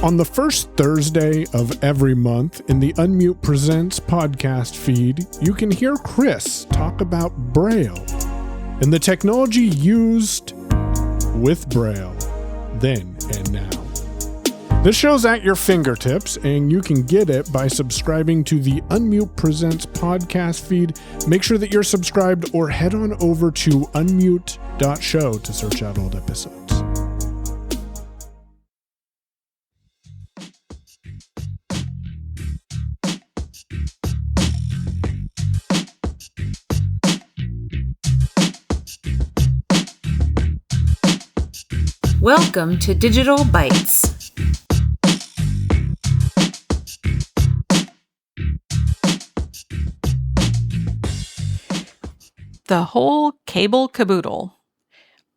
On the first Thursday of every month in the Unmute Presents podcast feed, you can hear Chris talk about Braille and the technology used with Braille then and now. This show's at your fingertips, and you can get it by subscribing to the Unmute Presents podcast feed. Make sure that you're subscribed or head on over to unmute.show to search out old episodes. Welcome to Digital Bytes. The whole cable caboodle.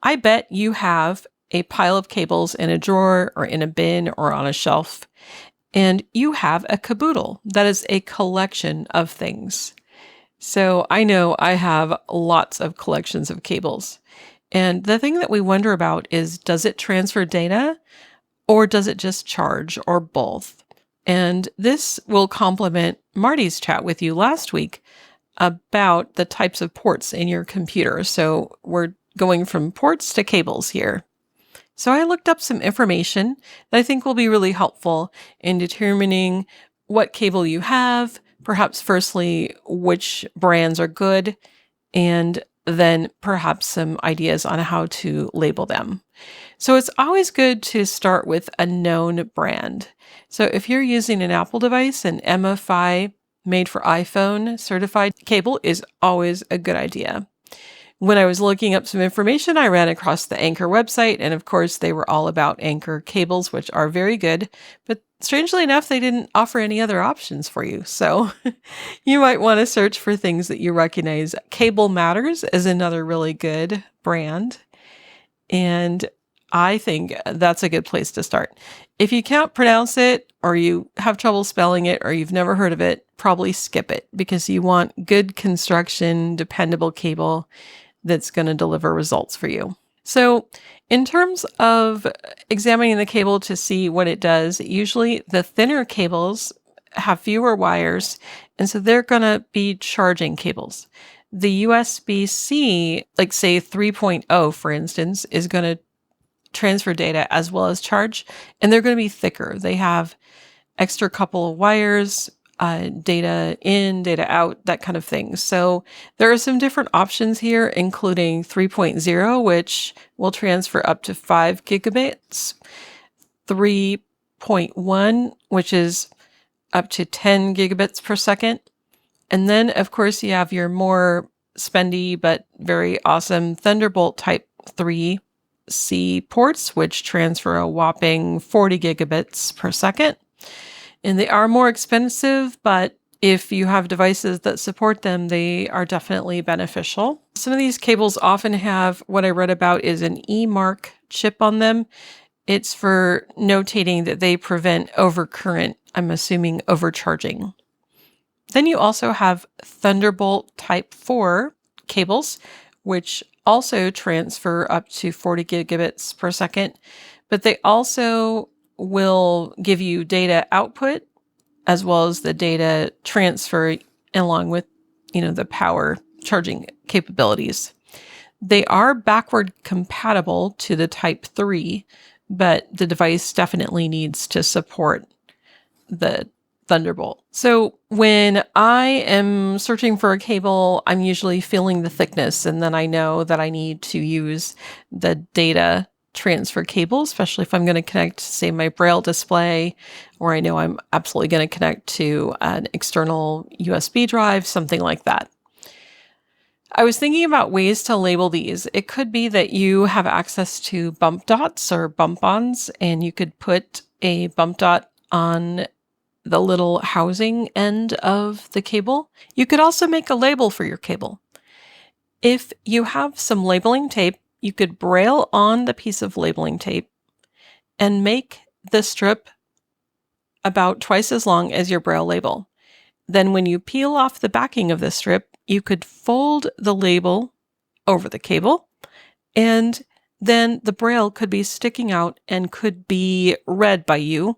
I bet you have a pile of cables in a drawer or in a bin or on a shelf, and you have a caboodle that is a collection of things. So I know I have lots of collections of cables. And the thing that we wonder about is, does it transfer data or does it just charge, or both? And this will complement Marty's chat with you last week about the types of ports in your computer. So we're going from ports to cables here. So I looked up some information that I think will be really helpful in determining what cable you have, perhaps firstly, which brands are good, and then perhaps some ideas on how to label them. So it's always good to start with a known brand. So if you're using an Apple device, an MFI made for iPhone certified cable is always a good idea. When I was looking up some information, I ran across the Anchor website, and of course they were all about Anchor cables, which are very good, but strangely enough, they didn't offer any other options for you. So you might want to search for things that you recognize. Cable Matters is another really good brand, and I think that's a good place to start. If you can't pronounce it, or you have trouble spelling it, or you've never heard of it, probably skip it, because you want good construction, dependable cable that's going to deliver results for you. So in terms of examining the cable to see what it does, usually the thinner cables have fewer wires, and so they're going to be charging cables. The USB-C, like say 3.0, for instance, is going to transfer data as well as charge, and they're going to be thicker. They have extra couple of wires, data in, data out, that kind of thing. So there are some different options here, including 3.0, which will transfer up to 5 gigabits, 3.1, which is up to 10 gigabits per second. And then, of course, you have your more spendy but very awesome Thunderbolt Type 3C ports, which transfer a whopping 40 gigabits per second. And they are more expensive, but if you have devices that support them, they are definitely beneficial. Some of these cables often have what I read about is an eMark chip on them. It's for notating that they prevent overcurrent, I'm assuming overcharging. Then you also have Thunderbolt Type 4 cables, which also transfer up to 40 gigabits per second, but they also will give you data output as well as the data transfer along with, the power charging capabilities. They are backward compatible to the Type 3, but the device definitely needs to support the Thunderbolt. So when I am searching for a cable, I'm usually feeling the thickness, and then I know that I need to use the data transfer cable, especially if I'm going to connect, say, my Braille display, or I know I'm absolutely going to connect to an external USB drive, something like that. I was thinking about ways to label these. It could be that you have access to bump dots or bump-ons, and you could put a bump dot on the little housing end of the cable. You could also make a label for your cable. If you have some labeling tape, you could braille on the piece of labeling tape and make the strip about twice as long as your Braille label. Then when you peel off the backing of the strip, you could fold the label over the cable, and then the Braille could be sticking out and could be read by you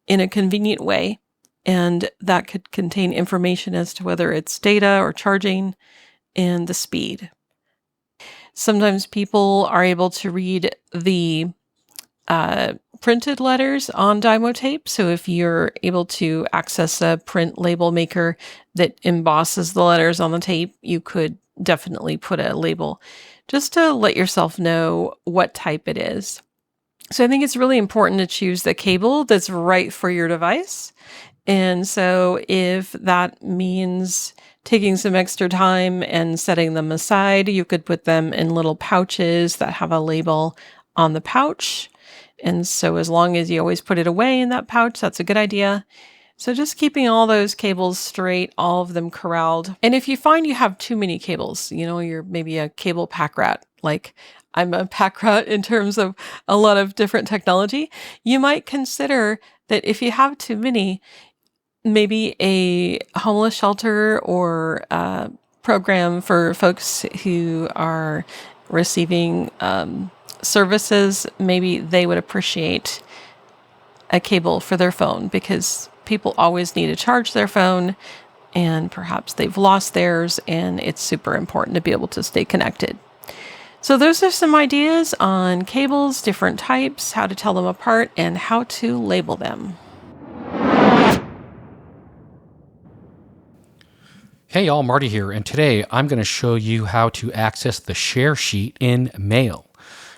in a convenient way. And that could contain information as to whether it's data or charging and the speed. Sometimes people are able to read the printed letters on Dymo tape. So if you're able to access a print label maker that embosses the letters on the tape, you could definitely put a label just to let yourself know what type it is. So I think it's really important to choose the cable that's right for your device. And so if that means taking some extra time and setting them aside, you could put them in little pouches that have a label on the pouch. And so as long as you always put it away in that pouch, that's a good idea. So just keeping all those cables straight, all of them corralled. And if you find you have too many cables, you're maybe a cable pack rat, like I'm a pack rat in terms of a lot of different technology, you might consider that if you have too many, maybe a homeless shelter or a program for folks who are receiving services, maybe they would appreciate a cable for their phone, because people always need to charge their phone and perhaps they've lost theirs, and it's super important to be able to stay connected. So those are some ideas on cables, different types, how to tell them apart, and how to label them. Hey y'all, Marty here, and today I'm going to show you how to access the share sheet in Mail.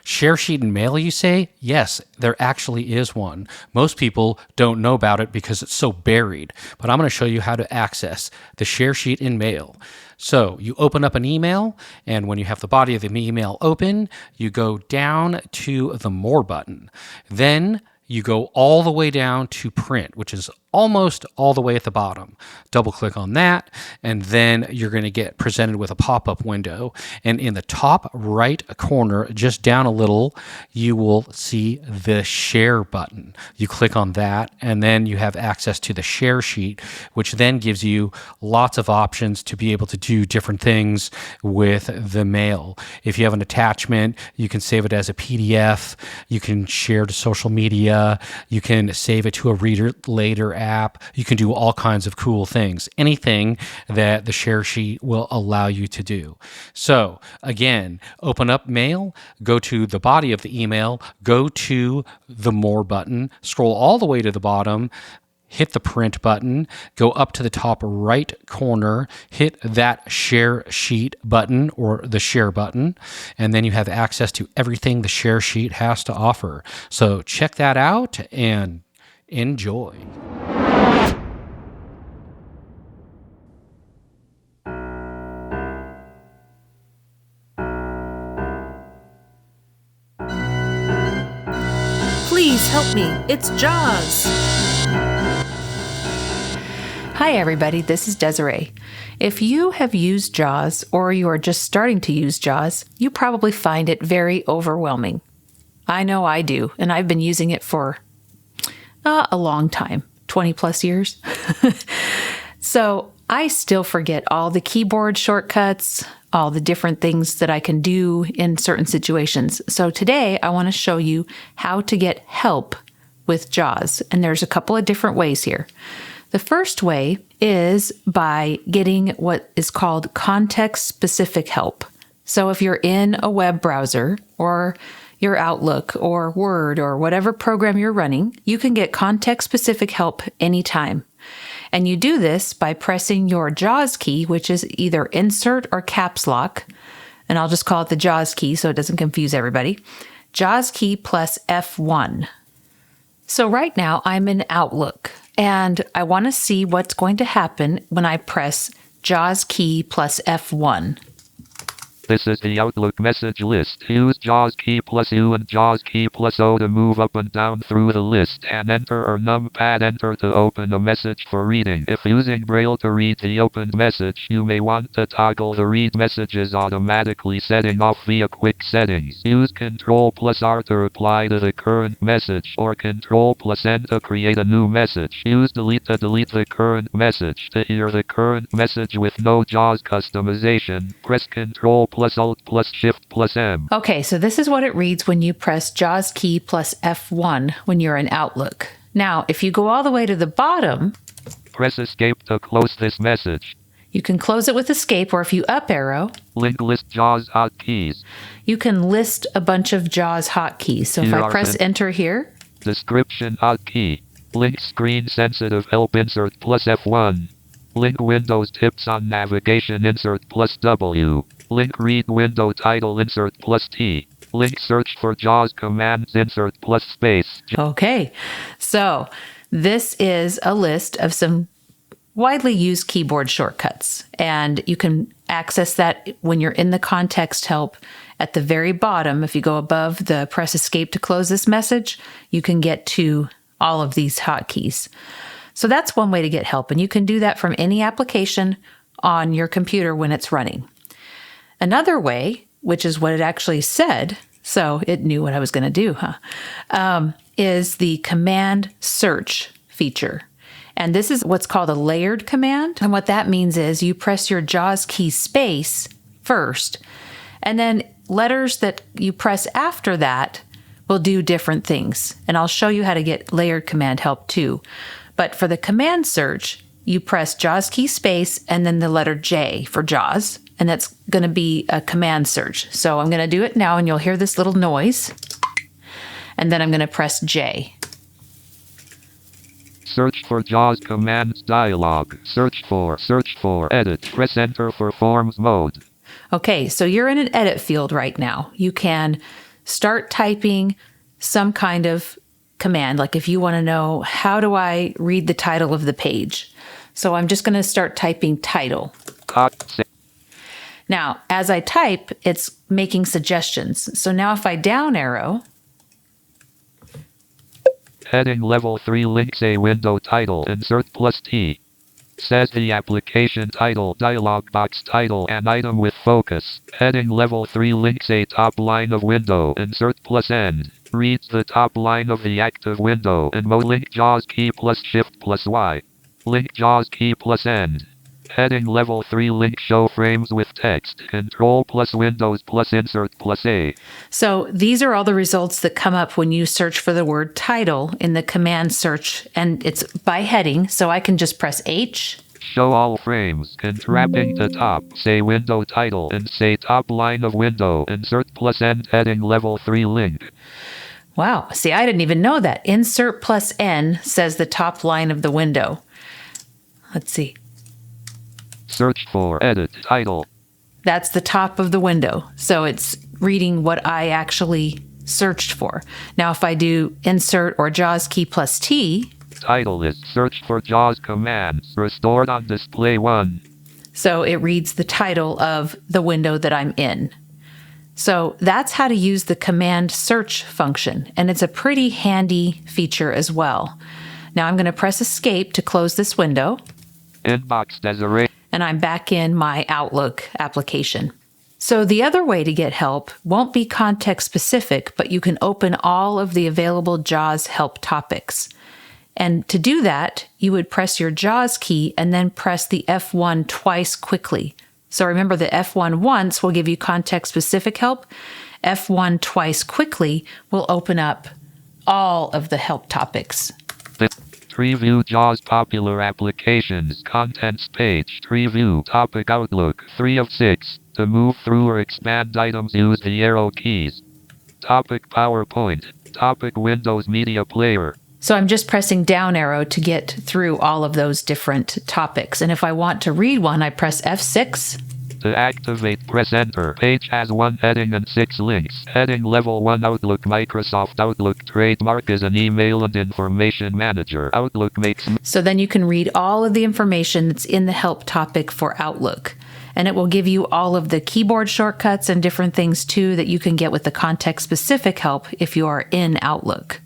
Share sheet in Mail, you say? Yes, there actually is one. Most people don't know about it because it's so buried, but I'm going to show you how to access the share sheet in Mail. So you open up an email, and when you have the body of the email open, you go down to the More button. Then you go all the way down to Print, which is almost all the way at the bottom. Double click on that, and then you're going to get presented with a pop-up window. And in the top right corner, just down a little, you will see the Share button. You click on that, and then you have access to the share sheet, which then gives you lots of options to be able to do different things with the mail. If you have an attachment, you can save it as a PDF. You can share to social media. You can save it to a reader later app. You can do all kinds of cool things. Anything that the share sheet will allow you to do. So again, open up Mail, go to the body of the email, go to the More button, scroll all the way to the bottom, hit the Print button, go up to the top right corner, hit that Share Sheet button or the Share button, and then you have access to everything the share sheet has to offer. So check that out and enjoy. Please help me. It's Jaws. Hi, everybody. This is Desiree. If you have used JAWS or you are just starting to use JAWS, you probably find it very overwhelming. I know I do, and I've been using it for a long time, 20 plus years. So I still forget all the keyboard shortcuts, all the different things that I can do in certain situations. So today I want to show you how to get help with JAWS, and there's a couple of different ways here. The first way is by getting what is called context-specific help. So if you're in a web browser or your Outlook or Word or whatever program you're running, you can get context-specific help anytime. And you do this by pressing your JAWS key, which is either Insert or Caps Lock. And I'll just call it the JAWS key so it doesn't confuse everybody. JAWS key plus F1. So right now I'm in Outlook, and I want to see what's going to happen when I press JAWS key plus F1. This is the Outlook message list. Use JAWS key plus U and JAWS key plus O to move up and down through the list, and Enter or numpad Enter to open a message for reading. If using Braille to read the opened message, you may want to toggle the read messages automatically, setting off via quick settings. Use Control plus R to reply to the current message, or Control plus N to create a new message. Use Delete to delete the current message. To hear the current message with no JAWS customization, press Control plus Alt plus Shift plus M. Okay, so this is what it reads when you press JAWS key plus F1 when you're in Outlook. Now, if you go all the way to the bottom, Press escape to close this message. you can close it with escape, or if you up arrow, Link list JAWS hotkeys. you can list a bunch of JAWS hotkeys. So if Here I are press the- enter here, Description hotkey. Link screen sensitive help insert plus F1. Link Windows tips on navigation insert plus W. Link read window title insert plus T. Link search for JAWS commands insert plus space. okay. So this is a list of some widely used keyboard shortcuts, and you can access that when you're in the context help at the very bottom. If you go above the press escape to close this message, you can get to all of these hotkeys. So that's one way to get help, and you can do that from any application on your computer when it's running. Another way, which is what it actually said, so it knew what I was going to do, is the command search feature. And this is what's called a layered command. And what that means is you press your JAWS key space first, and then letters that you press after that will do different things. And I'll show you how to get layered command help too. But for the command search, you press JAWS key space and then the letter J for JAWS, and that's going to be a command search. So I'm going to do it now, and you'll hear this little noise. And then I'm going to press J. Search for JAWS commands dialog. Search for, edit. Press enter for forms mode. Okay, so you're in an edit field right now. You can start typing some kind of command, like if you want to know, how do I read the title of the page? So I'm just going to start typing title. Now, as I type, it's making suggestions. So now if I down arrow, Heading level 3 links a window title insert plus T. Says the application title, dialog box title, and item with focus. Heading level 3 links a top line of window insert plus end. Reads the top line of the active window and link JAWS key plus shift plus Y. Link JAWS key plus end. Heading level 3 link show frames with text. Control plus Windows plus insert plus A. So these are all the results that come up when you search for the word title in the command search, and it's by heading. So I can just press H. Show all frames. Contrapping to top. Say window title and say top line of window. Insert plus end heading level 3 link. Wow. See, I didn't even know that. Insert plus N says the top line of the window. Let's see. Search for edit title. That's the top of the window. So it's reading what I actually searched for. Now, if I do insert or JAWS key plus T. Title is search for JAWS commands restored on display 1. So it reads the title of the window that I'm in. So that's how to use the command search function. And it's a pretty handy feature as well. Now I'm going to press escape to close this window. Inbox Desiree. And I'm back in my Outlook application. So the other way to get help won't be context specific, but you can open all of the available JAWS help topics. And to do that, you would press your JAWS key and then press the F1 twice quickly. So remember, the F1 once will give you context specific help. F1 twice quickly will open up all of the help topics. Preview JAWS popular applications contents page. Preview topic Outlook 3 of 6. To move through or expand items, use the arrow keys. Topic PowerPoint. Topic Windows Media Player. So I'm just pressing down arrow to get through all of those different topics. And if I want to read one, I press F6. To activate, press enter. Page has 1 heading and 6 links. Heading level 1 Outlook. Microsoft Outlook trademark is an email and information manager. Outlook makes... So then you can read all of the information that's in the help topic for Outlook. And it will give you all of the keyboard shortcuts and different things too that you can get with the context specific help if you are in Outlook.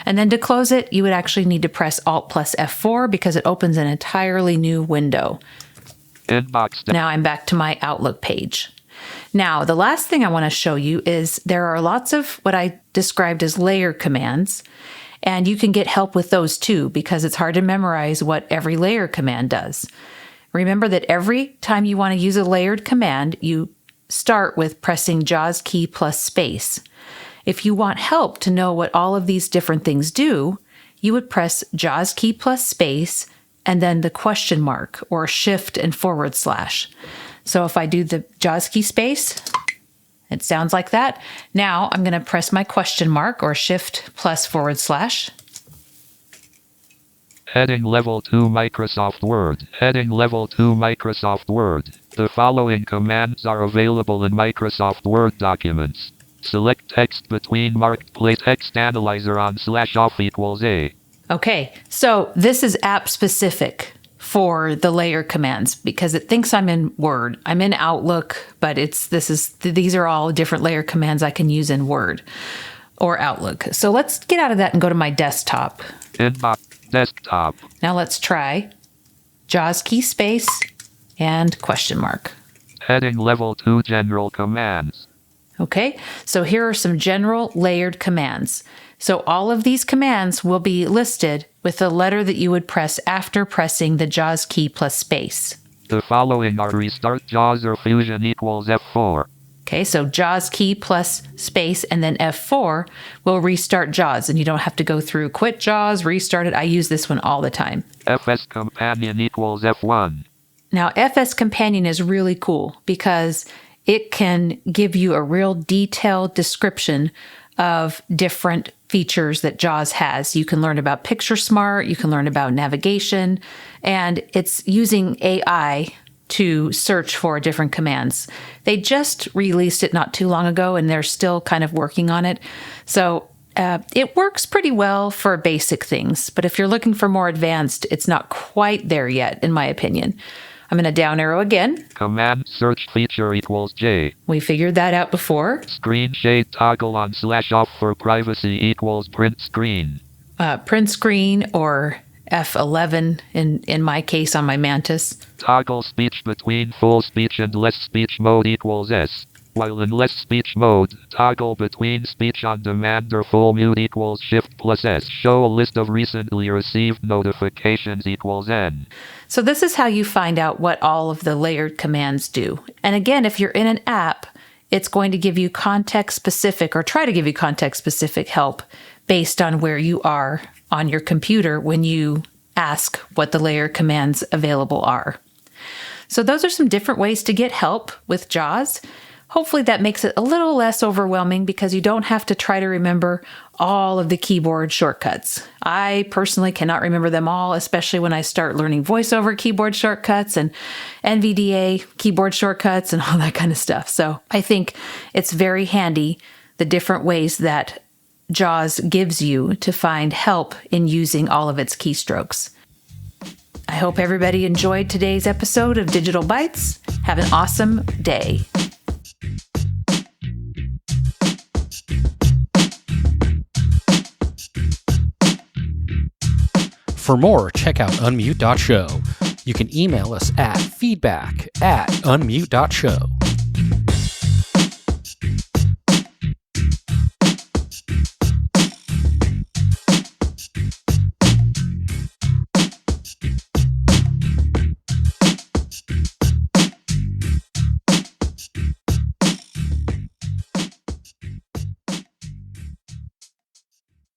And then to close it, you would actually need to press Alt plus F4 because it opens an entirely new window. Inbox. Now I'm back to my Outlook page. Now, the last thing I want to show you is there are lots of what I described as layer commands, and you can get help with those too because it's hard to memorize what every layer command does. Remember that every time you want to use a layered command, you start with pressing JAWS key plus space. If you want help to know what all of these different things do, you would press JAWS key plus space and then the question mark or shift and forward slash. So if I do the JAWS key space, it sounds like that. Now I'm going to press my question mark or shift plus forward slash. Heading Level 2 Microsoft Word. Heading Level 2 Microsoft Word. The following commands are available in Microsoft Word documents. Select text between marked play text analyzer on /off equals A. Okay, so this is app specific for the layer commands because it thinks I'm in Word. I'm in Outlook, but these are all different layer commands I can use in Word or Outlook. So let's get out of that and go to my desktop. Inbox. Desktop. Now let's try JAWS key space and question mark. Heading Level 2 General Commands. Okay, so here are some general layered commands. So all of these commands will be listed with the letter that you would press after pressing the JAWS key plus space. The following are Restart JAWS or Fusion equals F4. Okay, so JAWS key plus space and then F4 will restart JAWS, and you don't have to go through quit JAWS, restart it. I use this one all the time. FS Companion equals F1. Now, FS Companion is really cool because it can give you a real detailed description of different features that JAWS has. You can learn about Picture Smart, you can learn about navigation, and it's using AI to search for different commands. They just released it not too long ago, and they're still kind of working on it. So it works pretty well for basic things, but if you're looking for more advanced, it's not quite there yet, in my opinion. I'm going to down arrow again. Command search feature equals J. We figured that out before. Screen shade toggle on /off for privacy equals print screen. Print screen or F11 in my case on my Mantis. Toggle speech between full speech and less speech mode equals S. While in less speech mode, toggle between speech on demand or full mute equals Shift plus S. Show a list of recently received notifications equals N. So this is how you find out what all of the layered commands do. And again, if you're in an app, it's going to give you context specific or try to give you context specific help based on where you are on your computer when you ask what the layer commands available are. So those are some different ways to get help with JAWS. Hopefully that makes it a little less overwhelming because you don't have to try to remember all of the keyboard shortcuts. I personally cannot remember them all, especially when I start learning voiceover keyboard shortcuts and NVDA keyboard shortcuts and all that kind of stuff. So I think it's very handy, the different ways that JAWS gives you to find help in using all of its keystrokes. I hope everybody enjoyed today's episode of Digital Bytes. Have an awesome day. For more, check out unmute.show. You can email us at feedback@unmute.show.